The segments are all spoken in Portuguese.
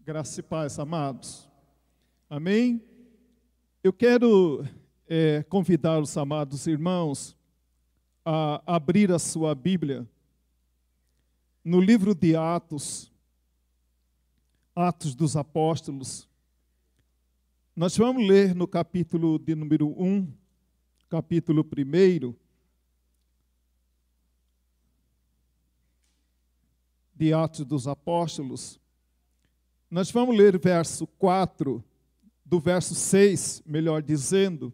Graça e paz, amados. Amém? Eu quero convidar os amados irmãos a abrir a sua Bíblia no livro de Atos, Atos dos Apóstolos. Nós vamos ler no capítulo de número 1, capítulo 1 de Atos dos Apóstolos. Nós vamos ler verso 4, do verso 6, melhor dizendo,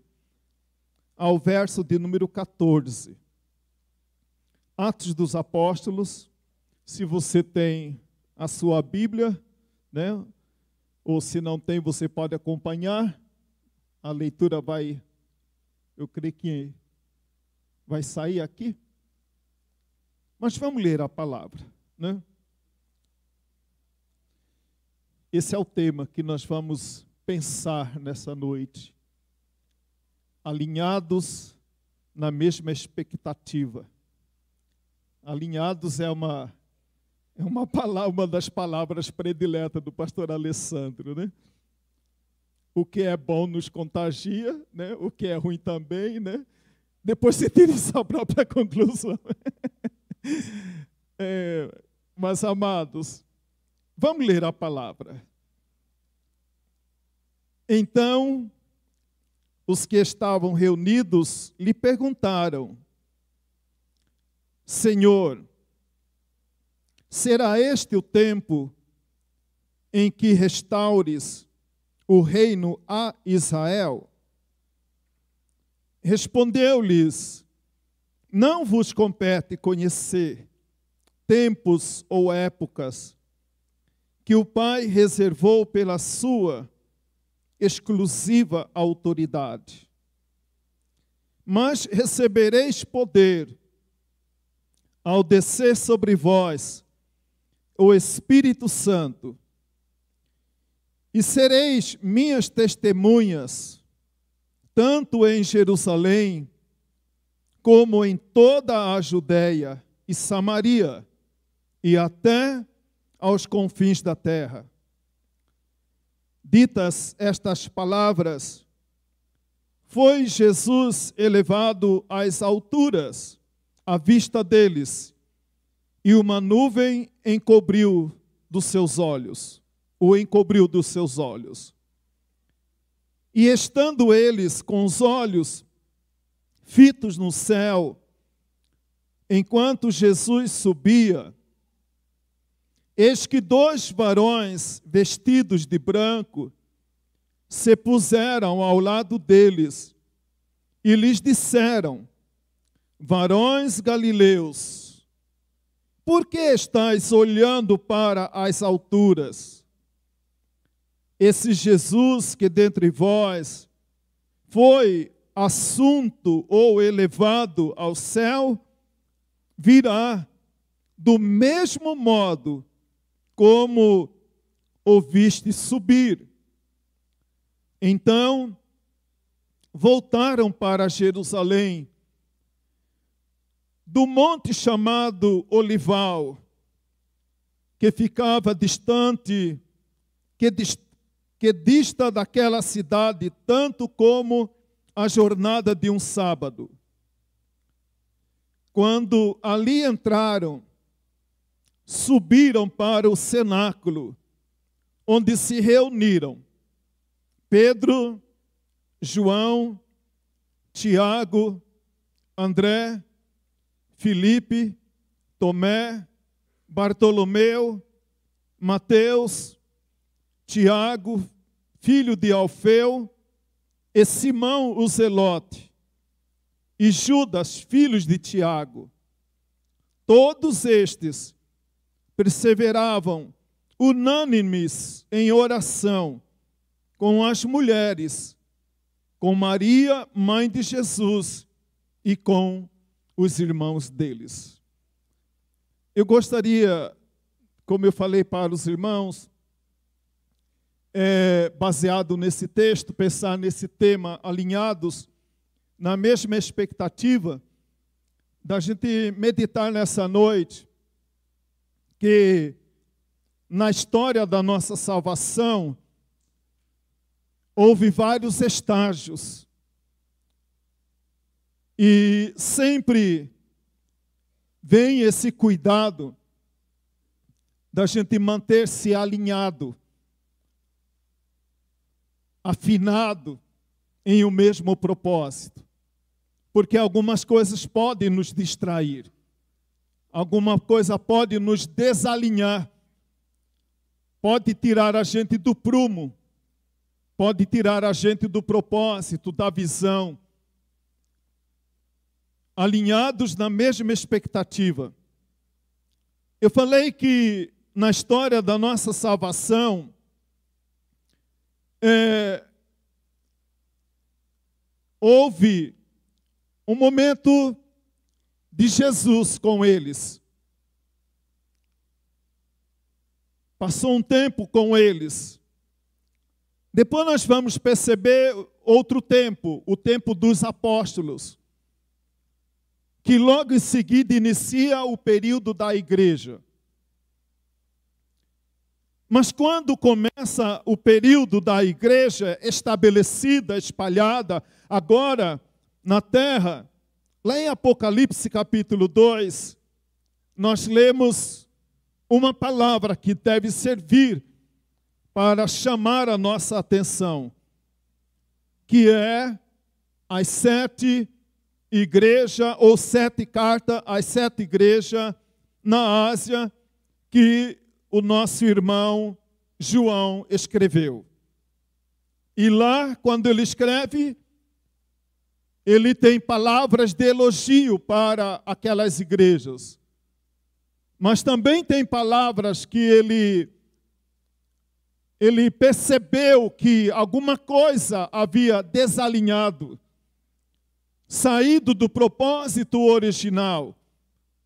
ao verso de número 14. Atos dos Apóstolos, se você tem a sua Bíblia, né? Ou se não tem, você pode acompanhar. A leitura vai, eu creio que vai sair aqui. Mas vamos ler a palavra, né? Esse é o tema que nós vamos pensar nessa noite. Alinhados na mesma expectativa. Alinhados é uma das palavras prediletas do pastor Alessandro, né? O que é bom nos contagia, né? O que é ruim também, né? Depois você tira sua própria conclusão. Mas, amados, vamos ler a palavra. Então, os que estavam reunidos lhe perguntaram: Senhor, será este o tempo em que restaures o reino a Israel? Respondeu-lhes: Não vos compete conhecer tempos ou épocas que o Pai reservou pela sua exclusiva autoridade. Mas recebereis poder ao descer sobre vós o Espírito Santo, e sereis minhas testemunhas, tanto em Jerusalém, como em toda a Judeia e Samaria, e até aos confins da terra. Ditas estas palavras, foi Jesus elevado às alturas, à vista deles, e uma nuvem encobriu dos seus olhos, o encobriu dos seus olhos. E estando eles com os olhos fitos no céu, enquanto Jesus subia, eis que 2 varões vestidos de branco se puseram ao lado deles e lhes disseram: Varões galileus, por que estáis olhando para as alturas? Esse Jesus que dentre vós foi assunto ou elevado ao céu, virá do mesmo modo como ouviste subir. Então, voltaram para Jerusalém, do monte chamado Olival, que ficava distante, que dista daquela cidade, tanto como a jornada de um sábado. Quando ali entraram, subiram para o cenáculo, onde se reuniram Pedro, João, Tiago, André, Filipe, Tomé, Bartolomeu, Mateus, Tiago, filho de Alfeu, e Simão o Zelote, e Judas, filhos de Tiago. Todos estes perseveravam unânimes em oração com as mulheres, com Maria, mãe de Jesus, e com os irmãos deles. Eu gostaria, como eu falei para os irmãos, baseado nesse texto, pensar nesse tema, alinhados na mesma expectativa, da gente meditar nessa noite, que na história da nossa salvação, houve vários estágios. E sempre vem esse cuidado da gente manter-se alinhado, afinado em o mesmo propósito. Porque algumas coisas podem nos distrair. Alguma coisa pode nos desalinhar. Pode tirar a gente do prumo. Pode tirar a gente do propósito, da visão. Alinhados na mesma expectativa. Eu falei que na história da nossa salvação, houve um momento de Jesus com eles. Passou um tempo com eles. Depois nós vamos perceber outro tempo, o tempo dos apóstolos, que logo em seguida inicia o período da igreja. Mas quando começa o período da igreja estabelecida, espalhada, agora na terra, lá em Apocalipse capítulo 2, nós lemos uma palavra que deve servir para chamar a nossa atenção, que é as 7 igrejas, ou 7 cartas às 7 igrejas na Ásia, que o nosso irmão João escreveu. E lá, quando ele escreve, ele tem palavras de elogio para aquelas igrejas. Mas também tem palavras que ele percebeu que alguma coisa havia desalinhado, saído do propósito original,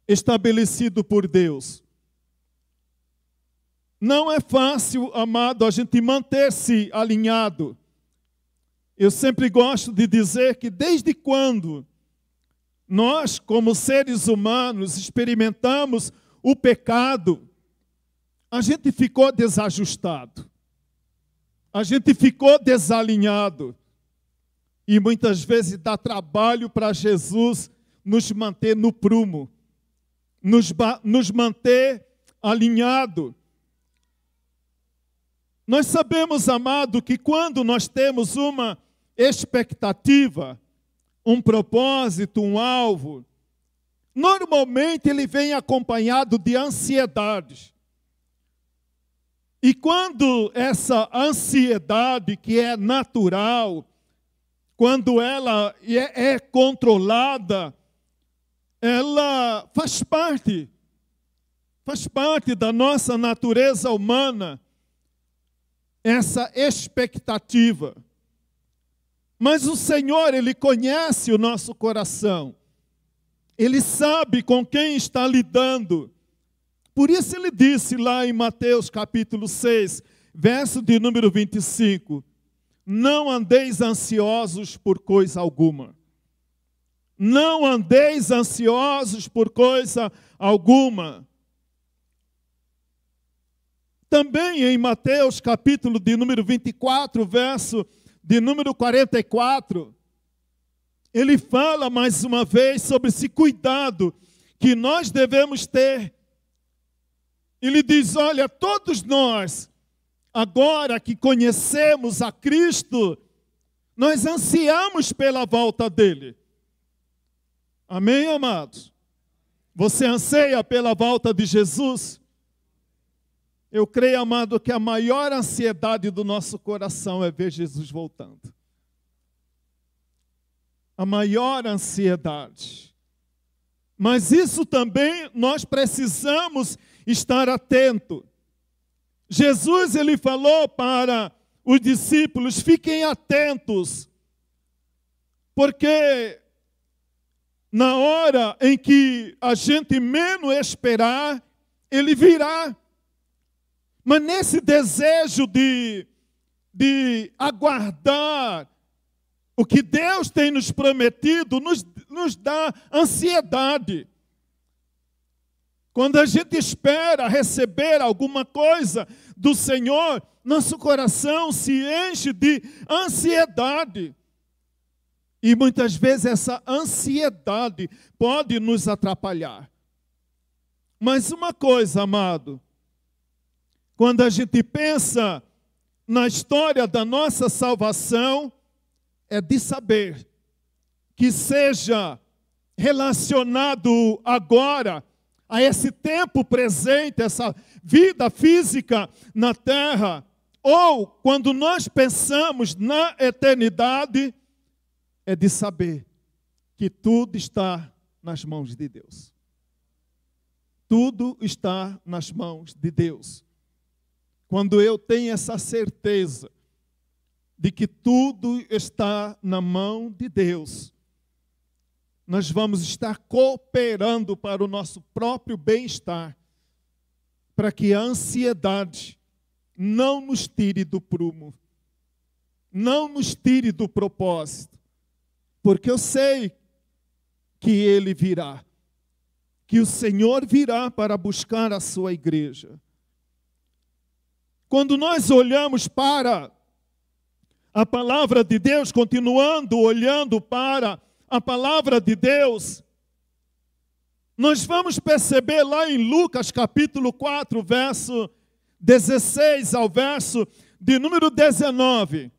estabelecido por Deus. Não é fácil, amado, a gente manter-se alinhado. Eu sempre gosto de dizer que desde quando nós, como seres humanos, experimentamos o pecado, a gente ficou desajustado. A gente ficou desalinhado. E muitas vezes dá trabalho para Jesus nos manter no prumo, nos manter alinhado. Nós sabemos, amado, que quando nós temos uma expectativa, um propósito, um alvo, normalmente ele vem acompanhado de ansiedade. E quando essa ansiedade, que é natural, quando ela é controlada, ela faz parte da nossa natureza humana, essa expectativa. Mas o Senhor, Ele conhece o nosso coração. Ele sabe com quem está lidando. Por isso Ele disse lá em Mateus capítulo 6, verso de número 25, não andeis ansiosos por coisa alguma. Não andeis ansiosos por coisa alguma. Também em Mateus capítulo de número 24, verso de número 44, ele fala mais uma vez sobre esse cuidado que nós devemos ter. Ele diz, olha, todos nós, agora que conhecemos a Cristo, nós ansiamos pela volta dele. Amém, amados? Você anseia pela volta de Jesus? Eu creio, amado, que a maior ansiedade do nosso coração é ver Jesus voltando. A maior ansiedade. Mas isso também nós precisamos estar atento. Jesus, ele falou para os discípulos, fiquem atentos, porque na hora em que a gente menos esperar, ele virá. Mas nesse desejo de aguardar o que Deus tem nos prometido, nos dá ansiedade. Quando a gente espera receber alguma coisa do Senhor, nosso coração se enche de ansiedade. E muitas vezes essa ansiedade pode nos atrapalhar. Mas uma coisa, amado, quando a gente pensa na história da nossa salvação, é de saber que seja relacionado agora a esse tempo presente, essa vida física na terra, ou quando nós pensamos na eternidade, é de saber que tudo está nas mãos de Deus. Tudo está nas mãos de Deus. Quando eu tenho essa certeza de que tudo está na mão de Deus, nós vamos estar cooperando para o nosso próprio bem-estar, para que a ansiedade não nos tire do prumo, não nos tire do propósito, porque eu sei que Ele virá, que o Senhor virá para buscar a sua igreja. Quando nós olhamos para a palavra de Deus, continuando olhando para a palavra de Deus, nós vamos perceber lá em Lucas capítulo 4, verso 16 ao verso de número 19.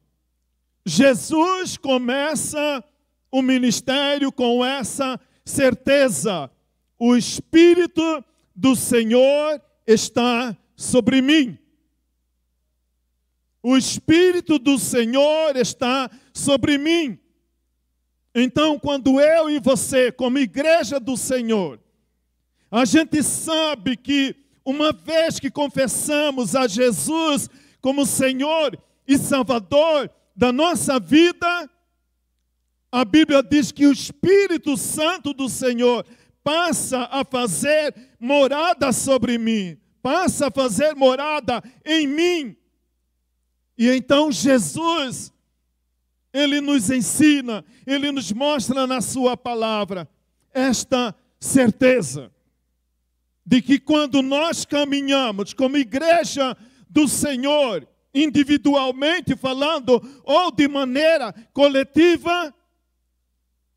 Jesus começa o ministério com essa certeza: o Espírito do Senhor está sobre mim. O Espírito do Senhor está sobre mim. Então, quando eu e você, como igreja do Senhor, a gente sabe que uma vez que confessamos a Jesus como Senhor e Salvador da nossa vida, a Bíblia diz que o Espírito Santo do Senhor passa a fazer morada sobre mim, passa a fazer morada em mim. E então Jesus, Ele nos ensina, Ele nos mostra na sua palavra esta certeza de que quando nós caminhamos como igreja do Senhor, individualmente falando ou de maneira coletiva,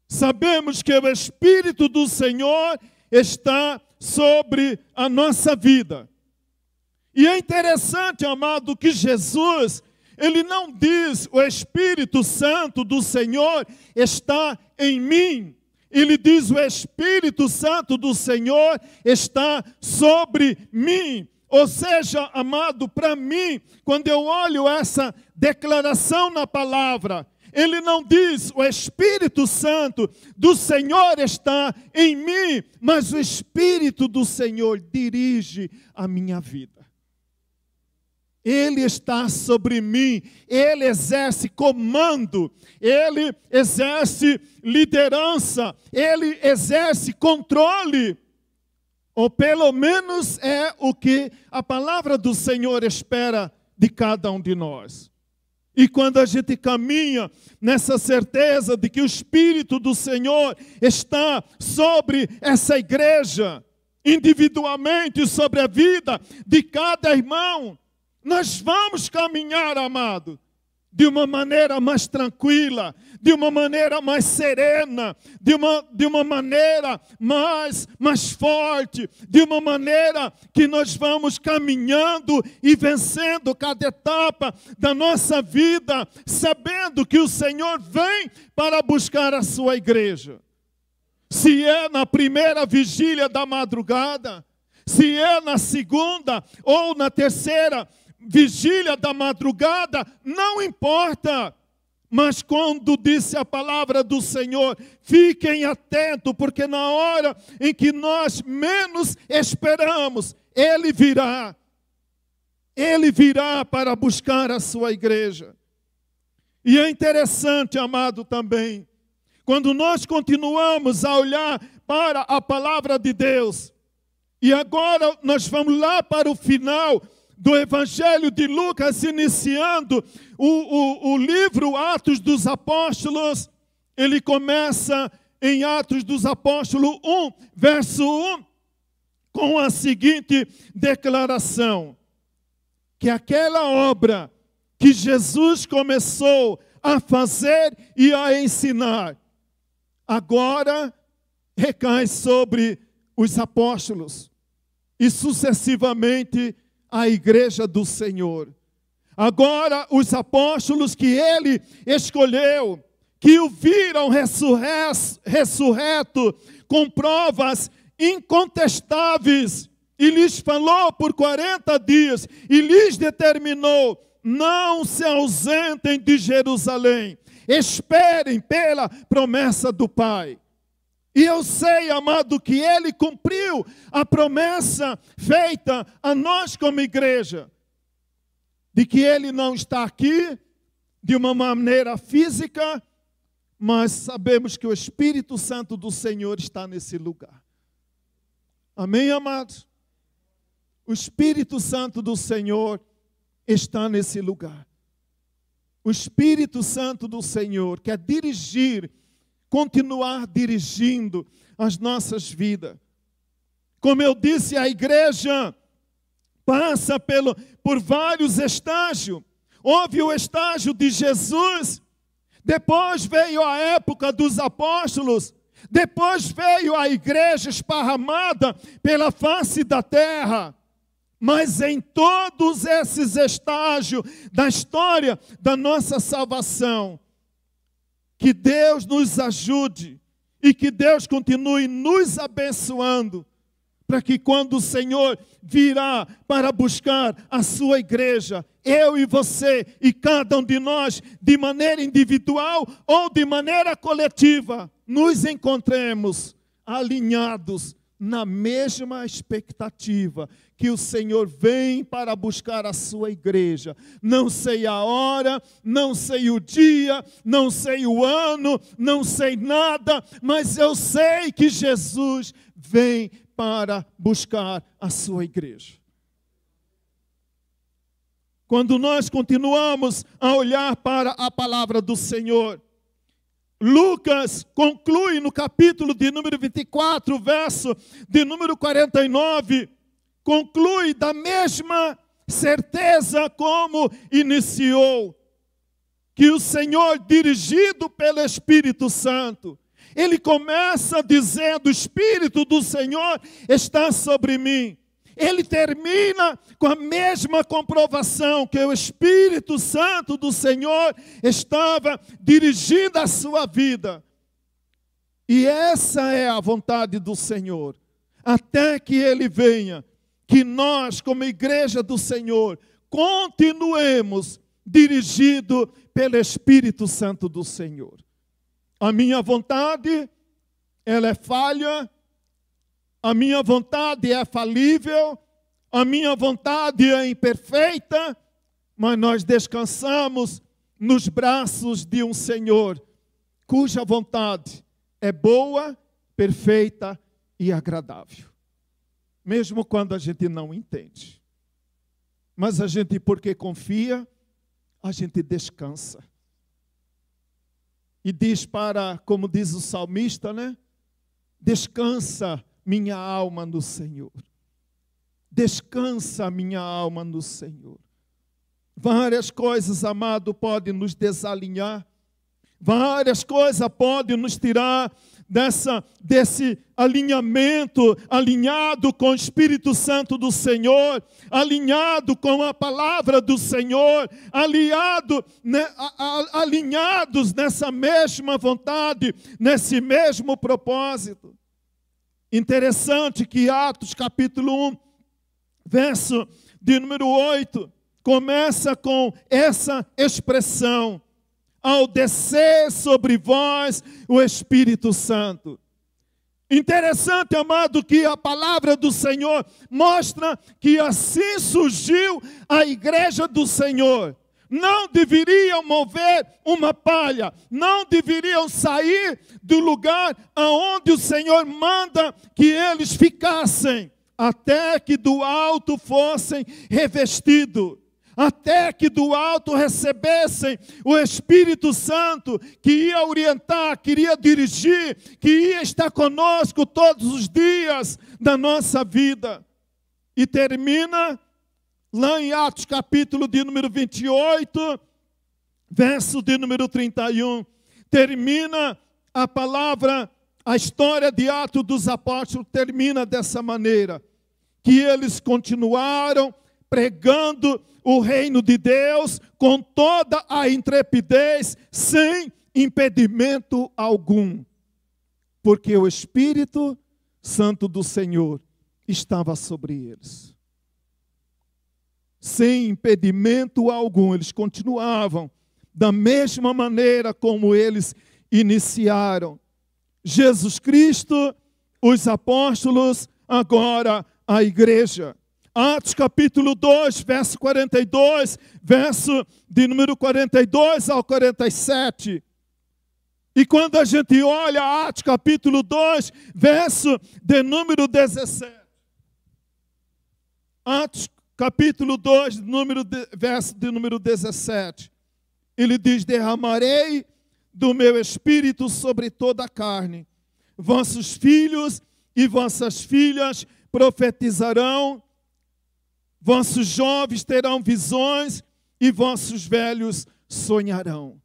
sabemos que o Espírito do Senhor está sobre a nossa vida. E é interessante, amado, que Jesus, Ele não diz o Espírito Santo do Senhor está em mim. Ele diz o Espírito Santo do Senhor está sobre mim. Ou seja, amado, para mim, quando eu olho essa declaração na palavra, Ele não diz o Espírito Santo do Senhor está em mim, mas o Espírito do Senhor dirige a minha vida. Ele está sobre mim, Ele exerce comando, Ele exerce liderança, Ele exerce controle. Ou pelo menos é o que a palavra do Senhor espera de cada um de nós. E quando a gente caminha nessa certeza de que o Espírito do Senhor está sobre essa igreja, individualmente sobre a vida de cada irmão, nós vamos caminhar, amado, de uma maneira mais tranquila, de uma maneira mais serena, de uma maneira mais forte, de uma maneira que nós vamos caminhando e vencendo cada etapa da nossa vida, sabendo que o Senhor vem para buscar a sua igreja. Se é na primeira vigília da madrugada, se é na segunda ou na terceira vigília da madrugada, não importa. Mas quando disse a palavra do Senhor, fiquem atentos, porque na hora em que nós menos esperamos, Ele virá. Ele virá para buscar a sua igreja. E é interessante, amado, também, quando nós continuamos a olhar para a palavra de Deus, e agora nós vamos lá para o final do Evangelho de Lucas, iniciando o livro Atos dos Apóstolos. Ele começa em Atos dos Apóstolos 1, verso 1, com a seguinte declaração: que aquela obra que Jesus começou a fazer e a ensinar, agora recai sobre os apóstolos e sucessivamente a igreja do Senhor. Agora os apóstolos que ele escolheu, que o viram ressurreto com provas incontestáveis, e lhes falou por 40 dias, e lhes determinou: não se ausentem de Jerusalém, esperem pela promessa do Pai. E eu sei, amado, que ele cumpriu a promessa feita a nós como igreja, de que ele não está aqui de uma maneira física, mas sabemos que o Espírito Santo do Senhor está nesse lugar. Amém, amados? O Espírito Santo do Senhor está nesse lugar. O Espírito Santo do Senhor quer dirigir, continuar dirigindo as nossas vidas. Como eu disse, a igreja passa por vários estágios. Houve o estágio de Jesus, depois veio a época dos apóstolos, depois veio a igreja esparramada pela face da terra. Mas em todos esses estágios da história da nossa salvação, que Deus nos ajude e que Deus continue nos abençoando, para que quando o Senhor virá para buscar a sua igreja, eu e você e cada um de nós, de maneira individual ou de maneira coletiva, nos encontremos alinhados na mesma expectativa, que o Senhor vem para buscar a sua igreja. Não sei a hora, não sei o dia, não sei o ano, não sei nada, mas eu sei que Jesus vem para buscar a sua igreja. Quando nós continuamos a olhar para a palavra do Senhor, Lucas conclui no capítulo de número 24, verso de número 49, conclui da mesma certeza como iniciou, que o Senhor, dirigido pelo Espírito Santo, ele começa dizendo: o Espírito do Senhor está sobre mim. Ele termina com a mesma comprovação, que o Espírito Santo do Senhor estava dirigindo a sua vida. E essa é a vontade do Senhor, até que Ele venha, que nós, como igreja do Senhor, continuemos dirigidos pelo Espírito Santo do Senhor. A minha vontade, ela é falha. A minha vontade é falível, a minha vontade é imperfeita, mas nós descansamos nos braços de um Senhor, cuja vontade é boa, perfeita e agradável. Mesmo quando a gente não entende. Mas a gente, porque confia, a gente descansa. E diz como diz o salmista, né? Descansa minha alma no Senhor. Descansa minha alma no Senhor. Várias coisas, amado, podem nos desalinhar. Várias coisas podem nos tirar desse alinhamento, alinhado com o Espírito Santo do Senhor, alinhado com a palavra do Senhor, alinhados nessa mesma vontade, nesse mesmo propósito. Interessante que Atos capítulo 1, verso de número 8, começa com essa expressão: ao descer sobre vós o Espírito Santo. Interessante, amado, que a palavra do Senhor mostra que assim surgiu a igreja do Senhor. Não deveriam mover uma palha, não deveriam sair do lugar aonde o Senhor manda que eles ficassem, até que do alto fossem revestidos, até que do alto recebessem o Espírito Santo, que ia orientar, que iria dirigir, que ia estar conosco todos os dias, da nossa vida. E termina lá em Atos capítulo de número 28, verso de número 31. Termina a palavra, a história de Atos dos Apóstolos termina dessa maneira. Que eles continuaram pregando o reino de Deus com toda a intrepidez, sem impedimento algum. Porque o Espírito Santo do Senhor estava sobre eles. Sem impedimento algum, eles continuavam da mesma maneira como eles iniciaram. Jesus Cristo, os apóstolos, agora a igreja. Atos capítulo 2, verso 42, verso de número 42 ao 47. E quando a gente olha Atos capítulo 2, verso de número 17. Atos capítulo 2, verso de número 17. Ele diz: derramarei do meu espírito sobre toda a carne. Vossos filhos e vossas filhas profetizarão, vossos jovens terão visões e vossos velhos sonharão.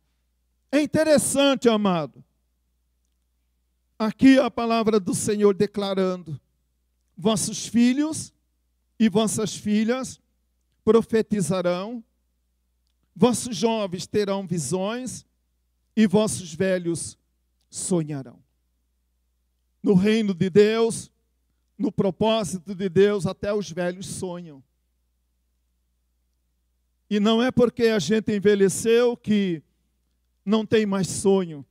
É interessante, amado, aqui a palavra do Senhor declarando: vossos filhos e vossas filhas profetizarão, vossos jovens terão visões e vossos velhos sonharão. No reino de Deus, no propósito de Deus, até os velhos sonham. E não é porque a gente envelheceu que não tem mais sonho.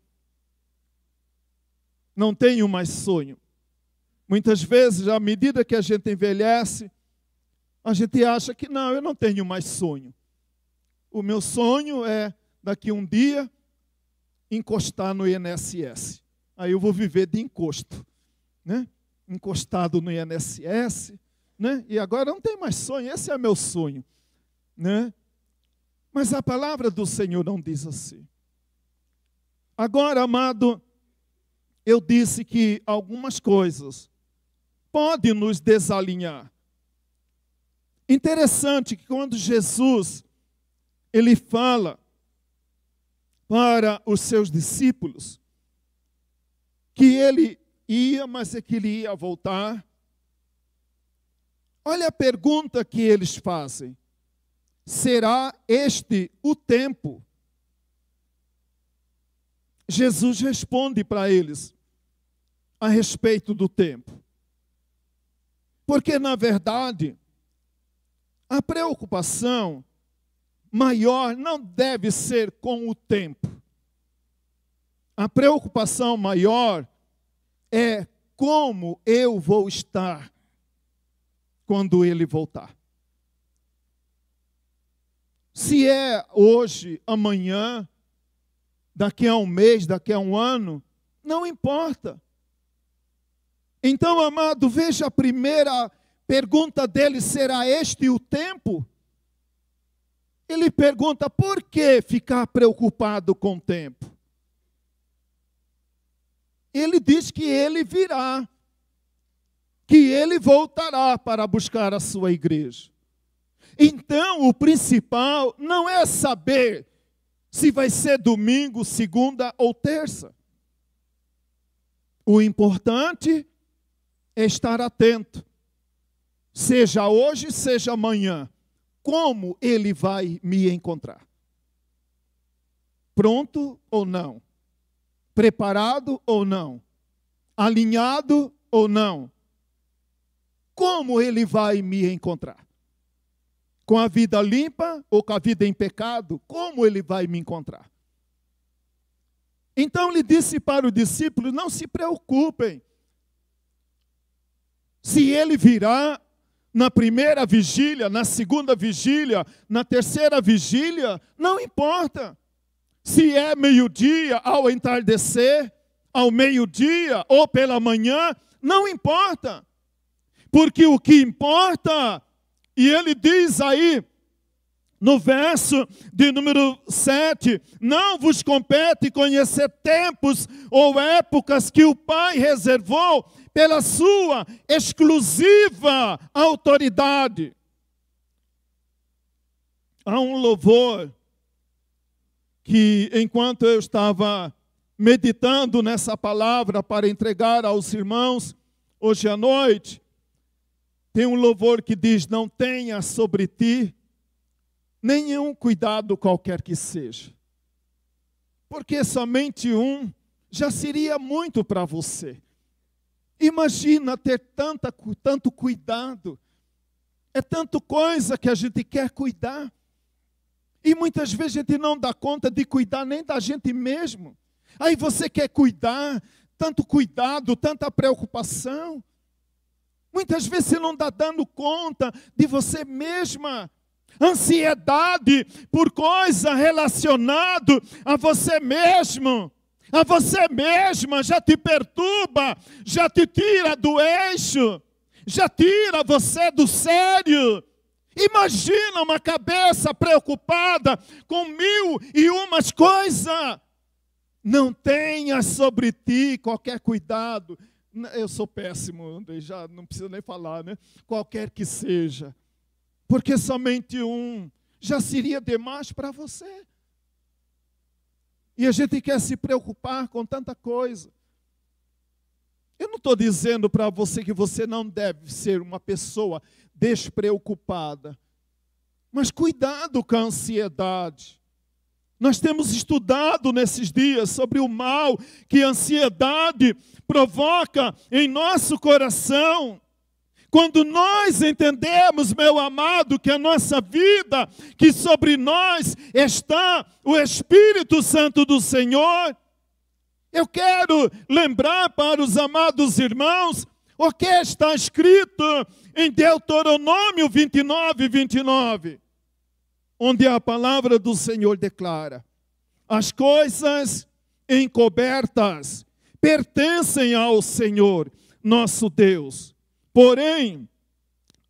Não tenho mais sonho. Muitas vezes, à medida que a gente envelhece, a gente acha que não, eu não tenho mais sonho. O meu sonho é, daqui um dia, encostar no INSS. Aí eu vou viver de encosto, né? Encostado no INSS, né? E agora não tem mais sonho, esse é meu sonho, né? Mas a palavra do Senhor não diz assim. Agora, amado, eu disse que algumas coisas podem nos desalinhar. Interessante que quando Jesus, ele fala para os seus discípulos que ele ia, mas é que ele ia voltar. Olha a pergunta que eles fazem: será este o tempo? Jesus responde para eles a respeito do tempo. Porque, na verdade, a preocupação maior não deve ser com o tempo. A preocupação maior é como eu vou estar quando ele voltar. Se é hoje, amanhã, daqui a um mês, daqui a um ano, não importa. Então, amado, veja a primeira pergunta dele: será este o tempo? Ele pergunta: por que ficar preocupado com o tempo? Ele diz que ele virá, que ele voltará para buscar a sua igreja. Então, o principal não é saber se vai ser domingo, segunda ou terça. O importante é estar atento, seja hoje, seja amanhã, como ele vai me encontrar. Pronto ou não? Preparado ou não? Alinhado ou não? Como ele vai me encontrar? Com a vida limpa ou com a vida em pecado? Como ele vai me encontrar? Então ele disse para os discípulos: não se preocupem. Se ele virá na primeira vigília, na segunda vigília, na terceira vigília, não importa. Se é meio-dia, ao entardecer, ao meio-dia ou pela manhã, não importa. Porque o que importa, e ele diz aí, no verso de número 7, não vos compete conhecer tempos ou épocas que o Pai reservou pela sua exclusiva autoridade. Há um louvor que, enquanto eu estava meditando nessa palavra para entregar aos irmãos hoje à noite, tem um louvor que diz: não tenha sobre ti nenhum cuidado qualquer que seja, porque somente um já seria muito para você. Imagina ter tanto cuidado, é tanta coisa que a gente quer cuidar, e muitas vezes a gente não dá conta de cuidar nem da gente mesmo. Aí você quer cuidar, tanto cuidado, tanta preocupação. Muitas vezes você não está dando conta de você mesma. Ansiedade por coisa relacionada a você mesmo, a você mesma, já te perturba, já te tira do eixo, já tira você do sério. Imagina uma cabeça preocupada com 1001 coisas. Não tenha sobre ti qualquer cuidado. Eu sou péssimo, já não preciso nem falar, né? Qualquer que seja. Porque somente um já seria demais para você. E a gente quer se preocupar com tanta coisa. Eu não estou dizendo para você que você não deve ser uma pessoa despreocupada. Mas cuidado com a ansiedade. Nós temos estudado nesses dias sobre o mal que a ansiedade provoca em nosso coração. Quando nós entendemos, meu amado, que a nossa vida, que sobre nós está o Espírito Santo do Senhor, eu quero lembrar para os amados irmãos o que está escrito em Deuteronômio 29, onde a palavra do Senhor declara: as coisas encobertas pertencem ao Senhor, nosso Deus. Porém,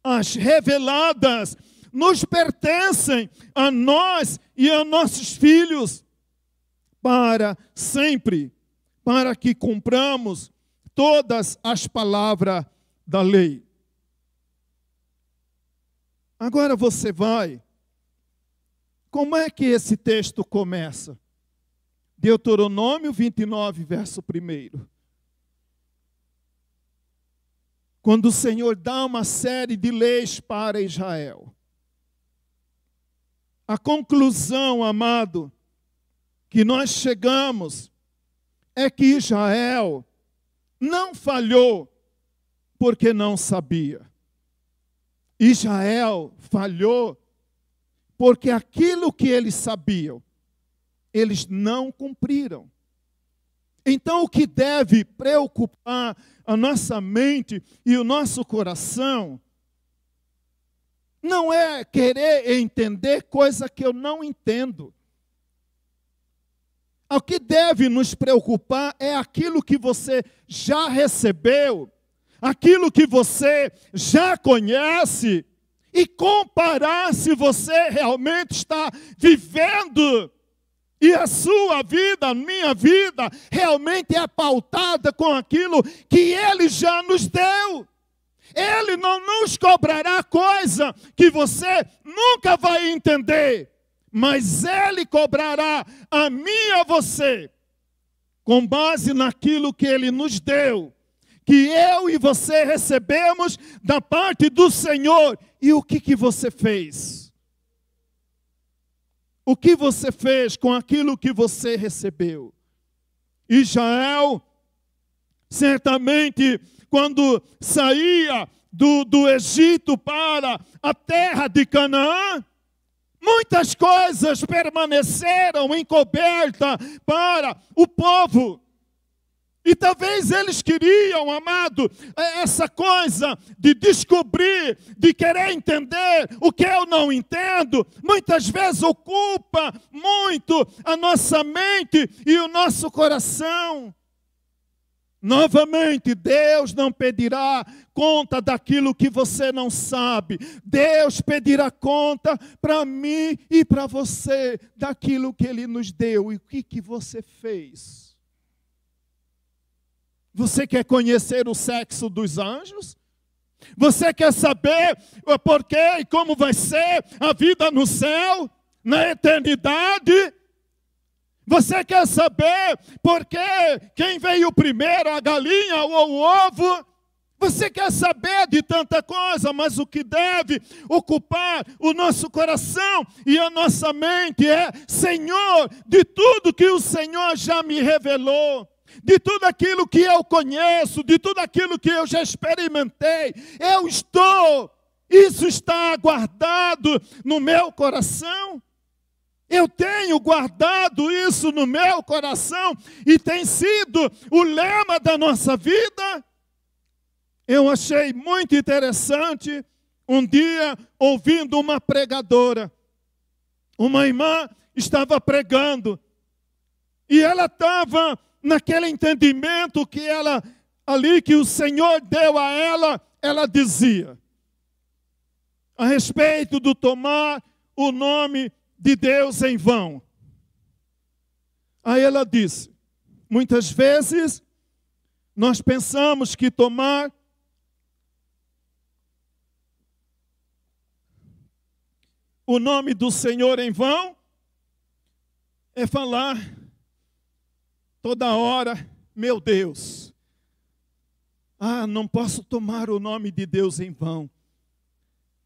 as reveladas nos pertencem a nós e a nossos filhos para sempre, para que cumpramos todas as palavras da lei. Agora você vai. Como é que esse texto começa? Deuteronômio 29, verso 1. Quando o Senhor dá uma série de leis para Israel. A conclusão, amado, que nós chegamos é que Israel não falhou porque não sabia. Israel falhou porque aquilo que eles sabiam, eles não cumpriram. Então, o que deve preocupar a nossa mente e o nosso coração não é querer entender coisa que eu não entendo. O que deve nos preocupar é aquilo que você já recebeu, aquilo que você já conhece, e comparar se você realmente está vivendo e a sua vida, a minha vida, realmente é pautada com aquilo que Ele já nos deu. Ele não nos cobrará coisa que você nunca vai entender, mas Ele cobrará a mim e a você, com base naquilo que Ele nos deu, que eu e você recebemos da parte do Senhor. E o que você fez? O que você fez com aquilo que você recebeu? Israel, certamente, quando saía do Egito para a terra de Canaã, muitas coisas permaneceram encobertas para o povo. E talvez eles queriam, amado, essa coisa de descobrir, de querer entender o que eu não entendo, muitas vezes ocupa muito a nossa mente e o nosso coração. Novamente, Deus não pedirá conta daquilo que você não sabe. Deus pedirá conta para mim e para você daquilo que Ele nos deu. E o que você fez? Você quer conhecer o sexo dos anjos? Você quer saber por quê e como vai ser a vida no céu, na eternidade? Você quer saber por quê? Quem veio primeiro, a galinha ou o ovo? Você quer saber de tanta coisa, mas o que deve ocupar o nosso coração e a nossa mente é: Senhor, de tudo que o Senhor já me revelou, de tudo aquilo que eu conheço, de tudo aquilo que eu já experimentei, isso está guardado no meu coração. Eu tenho guardado isso no meu coração e tem sido o lema da nossa vida. Eu achei muito interessante um dia ouvindo uma pregadora. Uma irmã estava pregando e ela estava naquele entendimento que que o Senhor deu a ela dizia a respeito do tomar o nome de Deus em vão. Aí ela disse: muitas vezes nós pensamos que tomar o nome do Senhor em vão é falar toda hora, meu Deus, não posso tomar o nome de Deus em vão.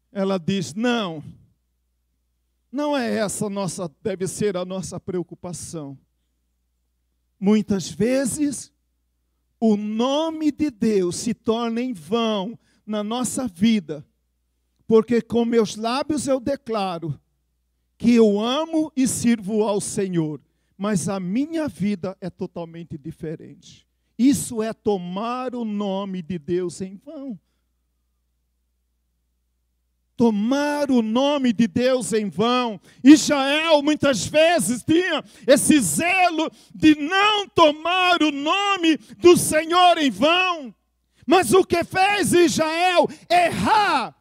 Ela diz: não é essa deve ser a nossa preocupação. Muitas vezes, o nome de Deus se torna em vão na nossa vida, porque com meus lábios eu declaro que eu amo e sirvo ao Senhor, mas a minha vida é totalmente diferente. Isso é tomar o nome de Deus em vão. Tomar o nome de Deus em vão. Israel muitas vezes tinha esse zelo de não tomar o nome do Senhor em vão. Mas o que fez Israel errar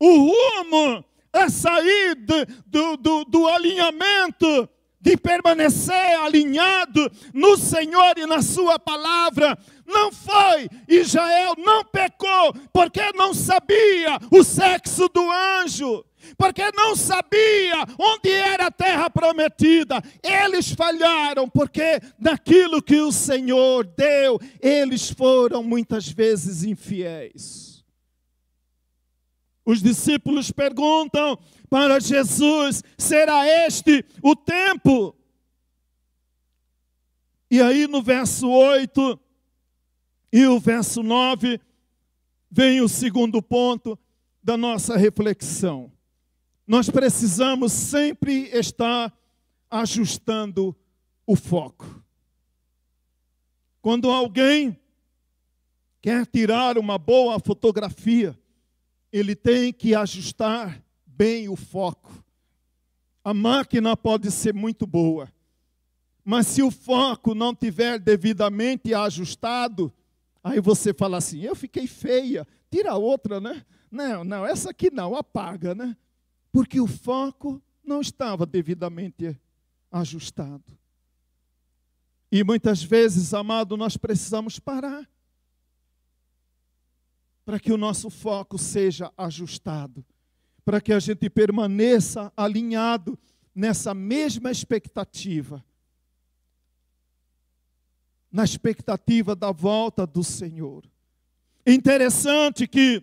o rumo, a sair do alinhamento, de permanecer alinhado no Senhor e na sua palavra, não foi, Israel não pecou, porque não sabia o sexo do anjo, porque não sabia onde era a terra prometida. Eles falharam, porque naquilo que o Senhor deu, eles foram muitas vezes infiéis. Os discípulos perguntam para Jesus: será este o tempo? E aí no verso 8 e o verso 9, vem o segundo ponto da nossa reflexão. Nós precisamos sempre estar ajustando o foco. Quando alguém quer tirar uma boa fotografia, ele tem que ajustar bem o foco. A máquina pode ser muito boa, mas se o foco não tiver devidamente ajustado, aí você fala assim: eu fiquei feia, tira outra, né? Não, essa aqui não, apaga, né? Porque o foco não estava devidamente ajustado. E muitas vezes, amado, nós precisamos parar para que o nosso foco seja ajustado, para que a gente permaneça alinhado nessa mesma expectativa, na expectativa da volta do Senhor. Interessante que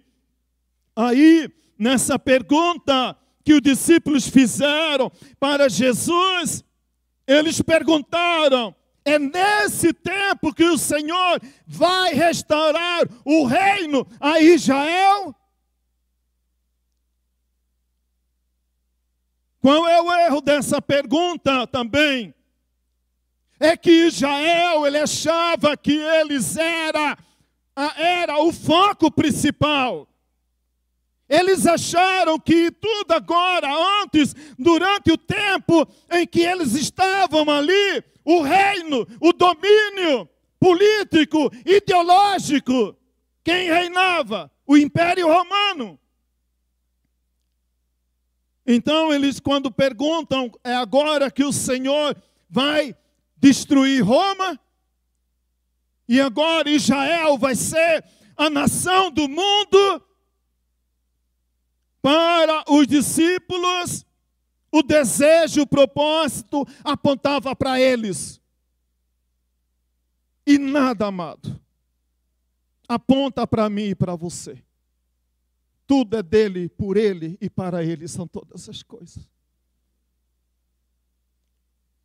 aí, nessa pergunta que os discípulos fizeram para Jesus, eles perguntaram: é nesse tempo que o Senhor vai restaurar o reino a Israel? Qual é o erro dessa pergunta também? É que Israel, ele achava que eles era o foco principal. Eles acharam que tudo agora, antes, durante o tempo em que eles estavam ali, o reino, o domínio político, ideológico, quem reinava? O Império Romano. Então eles, quando perguntam: é agora que o Senhor vai destruir Roma? E agora Israel vai ser a nação do mundo. Para os discípulos, o desejo, o propósito apontava para eles. E nada, amado, aponta para mim e para você. Tudo é dele, por ele e para ele são todas as coisas.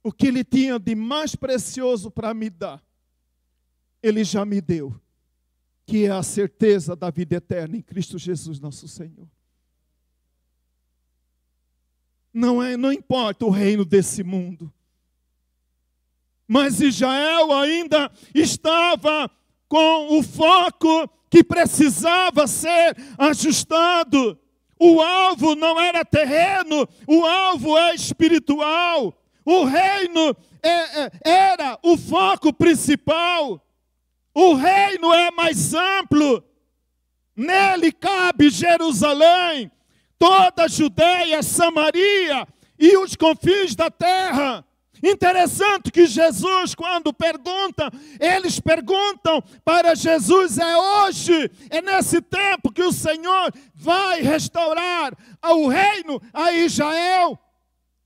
O que ele tinha de mais precioso para me dar, ele já me deu, que é a certeza da vida eterna em Cristo Jesus, nosso Senhor. Não importa o reino desse mundo. Mas Israel ainda estava com o foco que precisava ser ajustado. O alvo não era terreno, o alvo é espiritual. O reino era o foco principal. O reino é mais amplo. Nele cabe Jerusalém, toda a Judeia, Samaria e os confins da terra. Interessante que Jesus, quando pergunta, eles perguntam para Jesus, é hoje, é nesse tempo que o Senhor vai restaurar o reino a Israel.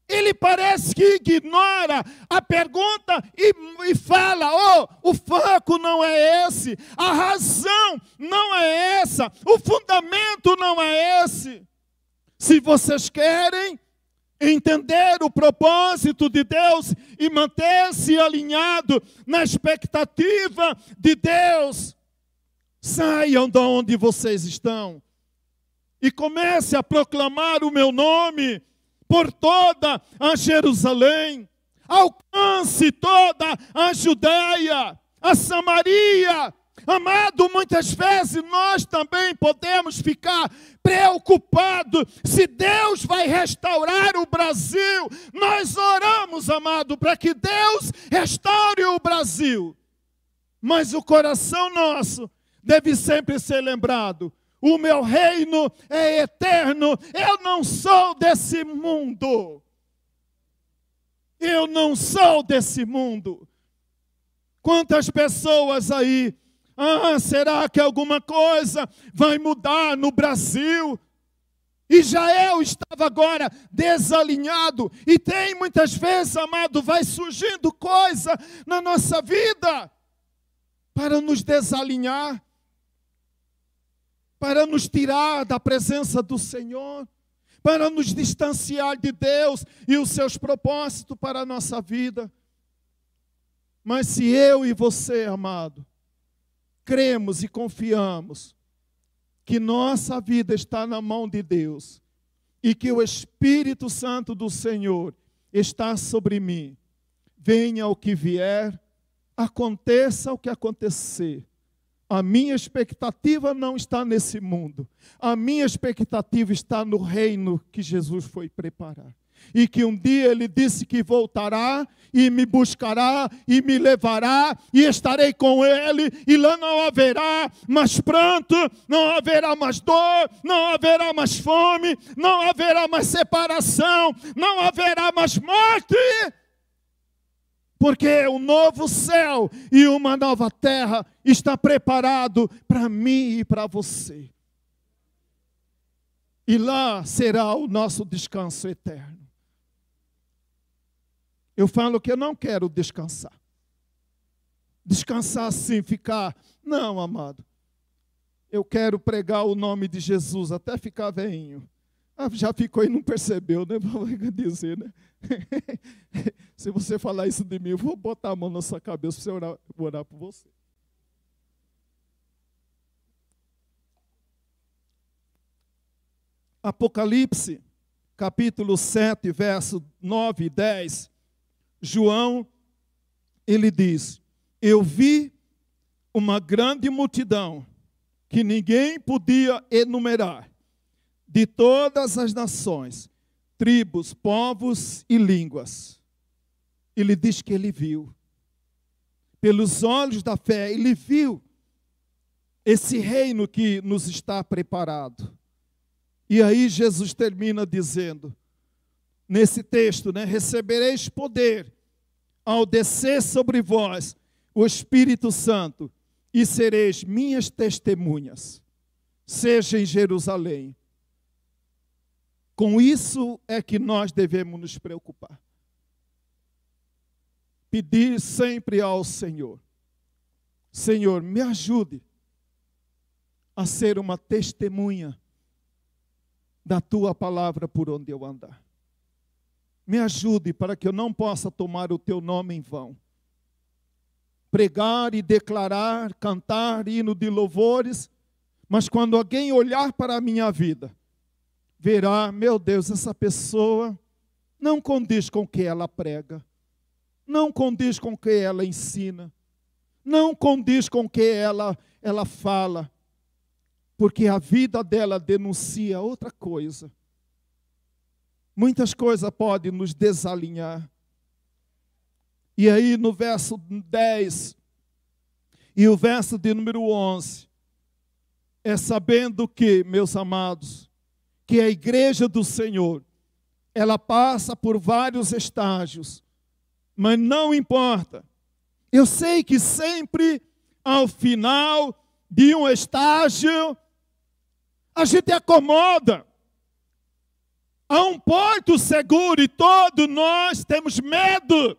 Ele parece que ignora a pergunta e fala, o foco não é esse, a razão não é essa, o fundamento não é esse. Se vocês querem entender o propósito de Deus e manter-se alinhado na expectativa de Deus, saiam de onde vocês estão e comece a proclamar o meu nome por toda a Jerusalém. Alcance toda a Judeia, a Samaria. Amado, muitas vezes nós também podemos ficar preocupados se Deus vai restaurar o Brasil. Nós oramos, amado, para que Deus restaure o Brasil. Mas o coração nosso deve sempre ser lembrado. O meu reino é eterno. Eu não sou desse mundo. Eu não sou desse mundo. Quantas pessoas aí, será que alguma coisa vai mudar no Brasil? Israel estava agora desalinhado. E tem muitas vezes, amado, vai surgindo coisa na nossa vida para nos desalinhar, para nos tirar da presença do Senhor, para nos distanciar de Deus e os seus propósitos para a nossa vida. Mas se eu e você, amado, cremos e confiamos que nossa vida está na mão de Deus e que o Espírito Santo do Senhor está sobre mim, venha o que vier, aconteça o que acontecer, a minha expectativa não está nesse mundo. A minha expectativa está no reino que Jesus foi preparar. E que um dia Ele disse que voltará e me buscará e me levará e estarei com Ele e lá não haverá mais pranto, não haverá mais dor, não haverá mais fome, não haverá mais separação, não haverá mais morte. Porque um novo céu e uma nova terra está preparado para mim e para você. E lá será o nosso descanso eterno. Eu falo que eu não quero descansar. Descansar assim, ficar... Não, amado. Eu quero pregar o nome de Jesus até ficar velhinho. Já ficou e não percebeu, né? Vou dizer, né? Se você falar isso de mim, eu vou botar a mão na sua cabeça para você orar por você. Apocalipse, capítulo 7, verso 9 e 10. João, ele diz: eu vi uma grande multidão que ninguém podia enumerar, de todas as nações, tribos, povos e línguas. Ele diz que ele viu. Pelos olhos da fé, ele viu esse reino que nos está preparado. E aí Jesus termina dizendo, nesse texto, né? Recebereis poder ao descer sobre vós o Espírito Santo, e sereis minhas testemunhas, seja em Jerusalém. Com isso é que nós devemos nos preocupar. Pedir sempre ao Senhor: Senhor, me ajude a ser uma testemunha da tua palavra por onde eu andar. Me ajude para que eu não possa tomar o teu nome em vão. Pregar e declarar, cantar hino de louvores, mas quando alguém olhar para a minha vida, verá, meu Deus, essa pessoa não condiz com o que ela prega, não condiz com o que ela ensina, não condiz com o que ela fala, porque a vida dela denuncia outra coisa. Muitas coisas podem nos desalinhar. E aí no verso 10 e o verso de número 11, é sabendo que, meus amados, que a igreja do Senhor, ela passa por vários estágios, mas não importa. Eu sei que sempre ao final de um estágio, a gente acomoda. Há um porto seguro e todos nós temos medo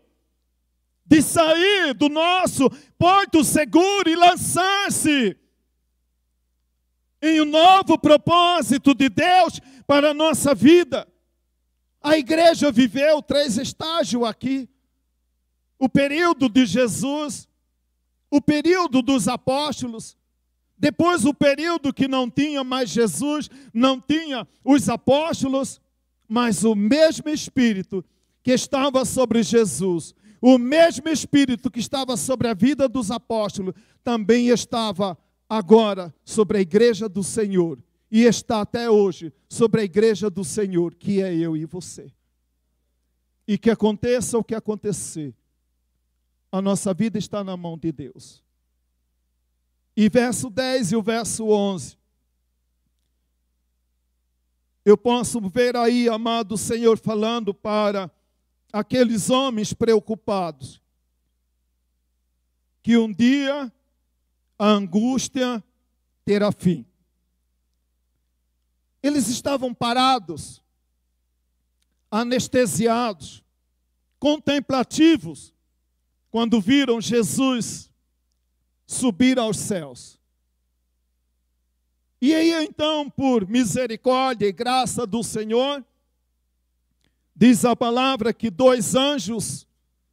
de sair do nosso porto seguro e lançar-se em um novo propósito de Deus para a nossa vida. A igreja viveu 3 estágios aqui. O período de Jesus, o período dos apóstolos, depois o período que não tinha mais Jesus, não tinha os apóstolos, mas o mesmo Espírito que estava sobre Jesus, o mesmo Espírito que estava sobre a vida dos apóstolos, também estava agora sobre a igreja do Senhor, e está até hoje sobre a igreja do Senhor, que é eu e você. E que aconteça o que acontecer, a nossa vida está na mão de Deus. E verso 10 e o verso 11. Eu posso ver aí, amado Senhor, falando para aqueles homens preocupados, que um dia a angústia terá fim. Eles estavam parados, anestesiados, contemplativos, quando viram Jesus subir aos céus. E aí então, por misericórdia e graça do Senhor, diz a palavra que 2 anjos,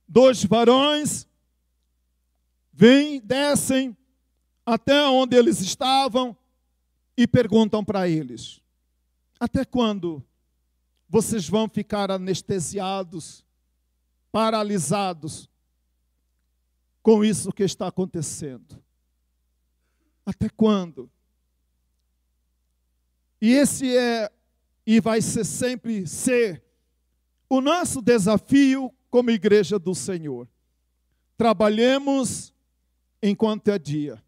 2 varões, vêm, descem até onde eles estavam e perguntam para eles: até quando vocês vão ficar anestesiados, paralisados com isso que está acontecendo? Até quando? E esse é e vai ser sempre o nosso desafio como igreja do Senhor. Trabalhemos enquanto é dia,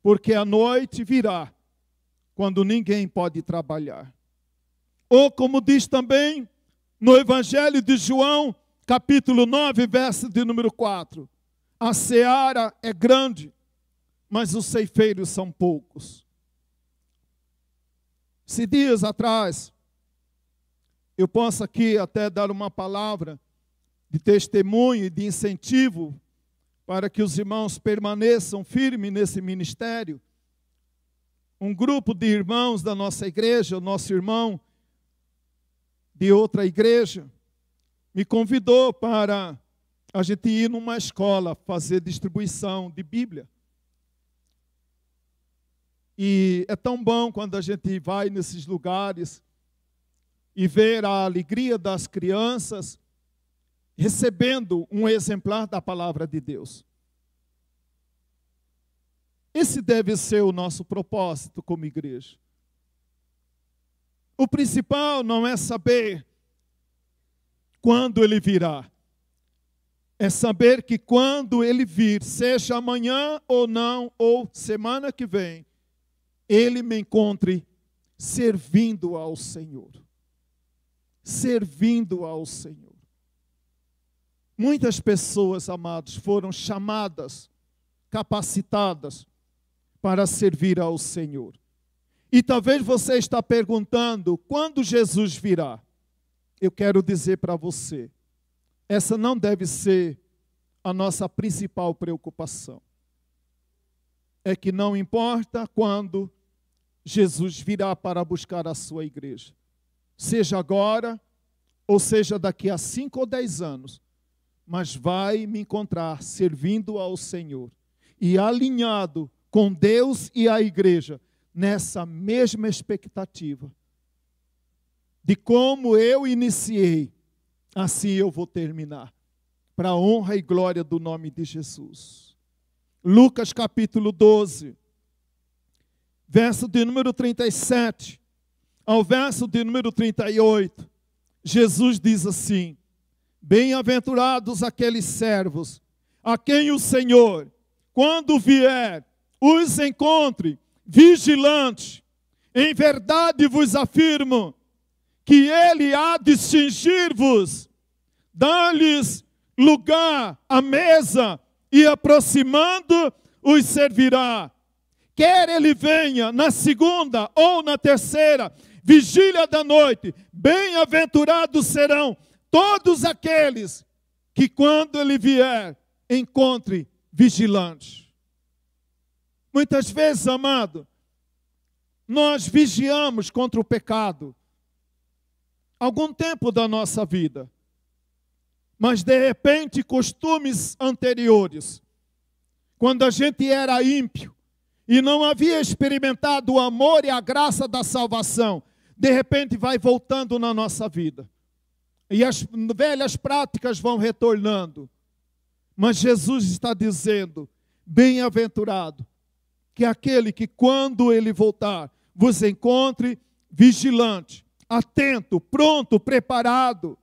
porque a noite virá quando ninguém pode trabalhar. Ou como diz também no Evangelho de João, capítulo 9, verso de número 4. A seara é grande, mas os ceifeiros são poucos. Se dias atrás, eu posso aqui até dar uma palavra de testemunho e de incentivo para que os irmãos permaneçam firmes nesse ministério. Um grupo de irmãos da nossa igreja, o nosso irmão de outra igreja, me convidou para a gente ir numa escola fazer distribuição de Bíblia. E é tão bom quando a gente vai nesses lugares e ver a alegria das crianças recebendo um exemplar da palavra de Deus. Esse deve ser o nosso propósito como igreja. O principal não é saber quando ele virá. É saber que quando ele vir, seja amanhã ou não, ou semana que vem, ele me encontre servindo ao Senhor. Servindo ao Senhor. Muitas pessoas, amados, foram chamadas, capacitadas para servir ao Senhor. E talvez você está perguntando, quando Jesus virá? Eu quero dizer para você, essa não deve ser a nossa principal preocupação. É que não importa quando Jesus virá para buscar a sua igreja. Seja agora, ou seja daqui a 5 ou 10 anos. Mas vai me encontrar servindo ao Senhor. E alinhado com Deus e a igreja, nessa mesma expectativa. De como eu iniciei, assim eu vou terminar. Para a honra e glória do nome de Jesus. Lucas capítulo 12. Verso de número 37 ao verso de número 38, Jesus diz assim: bem-aventurados aqueles servos, a quem o Senhor, quando vier, os encontre vigilantes. Em verdade vos afirmo, que ele há de cingir-vos, dar-lhes lugar à mesa, e aproximando os servirá. Quer ele venha na segunda ou na terceira vigília da noite, bem-aventurados serão todos aqueles que, quando ele vier, encontre vigilantes. Muitas vezes, amado, nós vigiamos contra o pecado algum tempo da nossa vida, mas de repente costumes anteriores, quando a gente era ímpio e não havia experimentado o amor e a graça da salvação, de repente vai voltando na nossa vida. E as velhas práticas vão retornando. Mas Jesus está dizendo, bem-aventurado, que aquele que quando ele voltar, vos encontre vigilante, atento, pronto, preparado.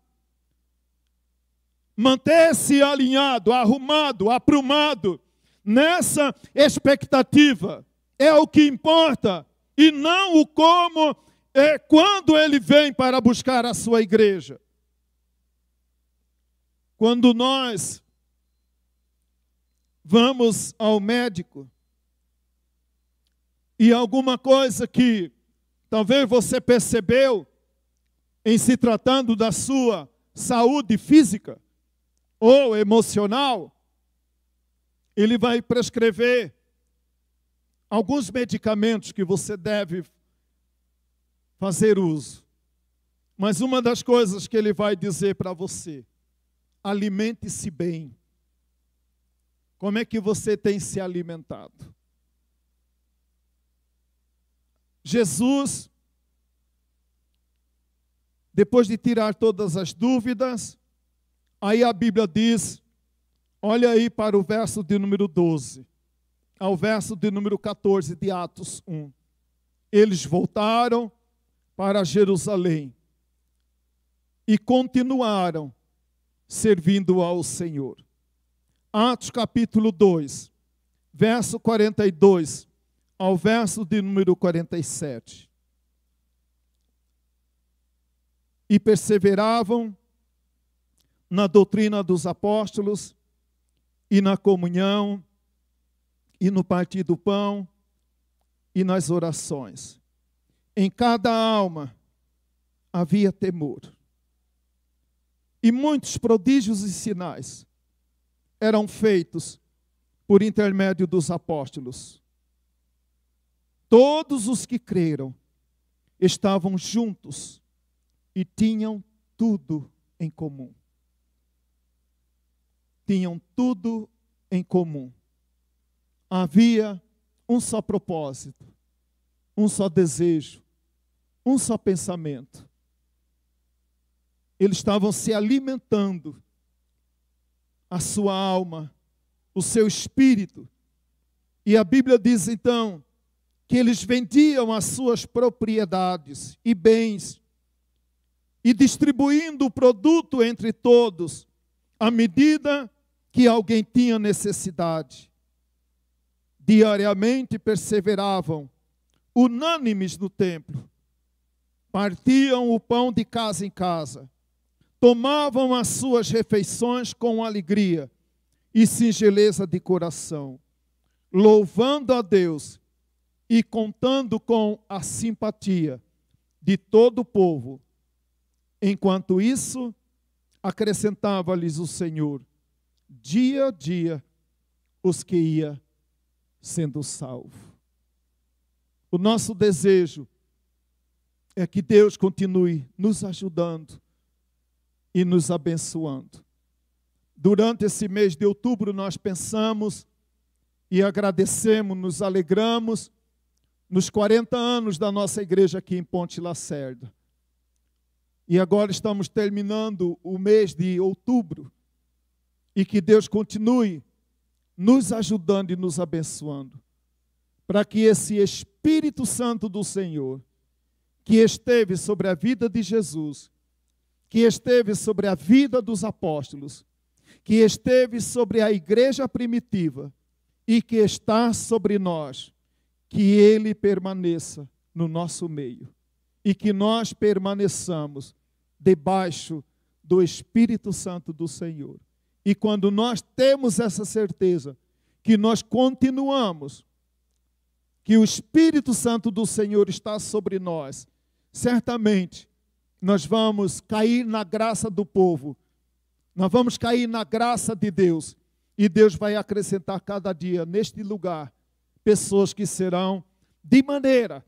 Manter-se alinhado, arrumado, aprumado, nessa expectativa é o que importa, e não o como, quando ele vem para buscar a sua igreja. Quando nós vamos ao médico, e alguma coisa que talvez você percebeu em se tratando da sua saúde física ou emocional, ele vai prescrever alguns medicamentos que você deve fazer uso. Mas uma das coisas que ele vai dizer para você, alimente-se bem. Como é que você tem se alimentado? Jesus, depois de tirar todas as dúvidas, aí a Bíblia diz, olha aí para o verso de número 12, ao verso de número 14 de Atos 1. Eles voltaram para Jerusalém e continuaram servindo ao Senhor. Atos capítulo 2, verso 42 ao verso de número 47. E perseveravam na doutrina dos apóstolos, e na comunhão, e no partir do pão, e nas orações. Em cada alma havia temor. E muitos prodígios e sinais eram feitos por intermédio dos apóstolos. Todos os que creram estavam juntos e tinham tudo em comum. Tinham tudo em comum. Havia um só propósito, um só desejo, um só pensamento. Eles estavam se alimentando, a sua alma, o seu espírito. E a Bíblia diz então que eles vendiam as suas propriedades e bens e distribuindo o produto entre todos, à medida que alguém tinha necessidade. Diariamente perseveravam, unânimes no templo, partiam o pão de casa em casa, tomavam as suas refeições com alegria e singeleza de coração, louvando a Deus e contando com a simpatia de todo o povo. Enquanto isso, acrescentava-lhes o Senhor, dia a dia, os que ia sendo salvo. O nosso desejo é que Deus continue nos ajudando e nos abençoando. Durante esse mês de outubro, nós pensamos e agradecemos, nos alegramos nos 40 anos da nossa igreja aqui em Ponte Lacerda. E agora estamos terminando o mês de outubro. E que Deus continue nos ajudando e nos abençoando, para que esse Espírito Santo do Senhor, que esteve sobre a vida de Jesus, que esteve sobre a vida dos apóstolos, que esteve sobre a igreja primitiva e que está sobre nós, que ele permaneça no nosso meio e que nós permaneçamos debaixo do Espírito Santo do Senhor. E quando nós temos essa certeza, que nós continuamos, que o Espírito Santo do Senhor está sobre nós, certamente nós vamos cair na graça do povo, nós vamos cair na graça de Deus, e Deus vai acrescentar cada dia neste lugar pessoas que serão de maneira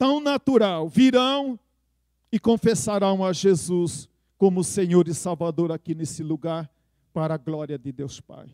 tão natural, virão e confessarão a Jesus como Senhor e Salvador aqui nesse lugar, para a glória de Deus Pai.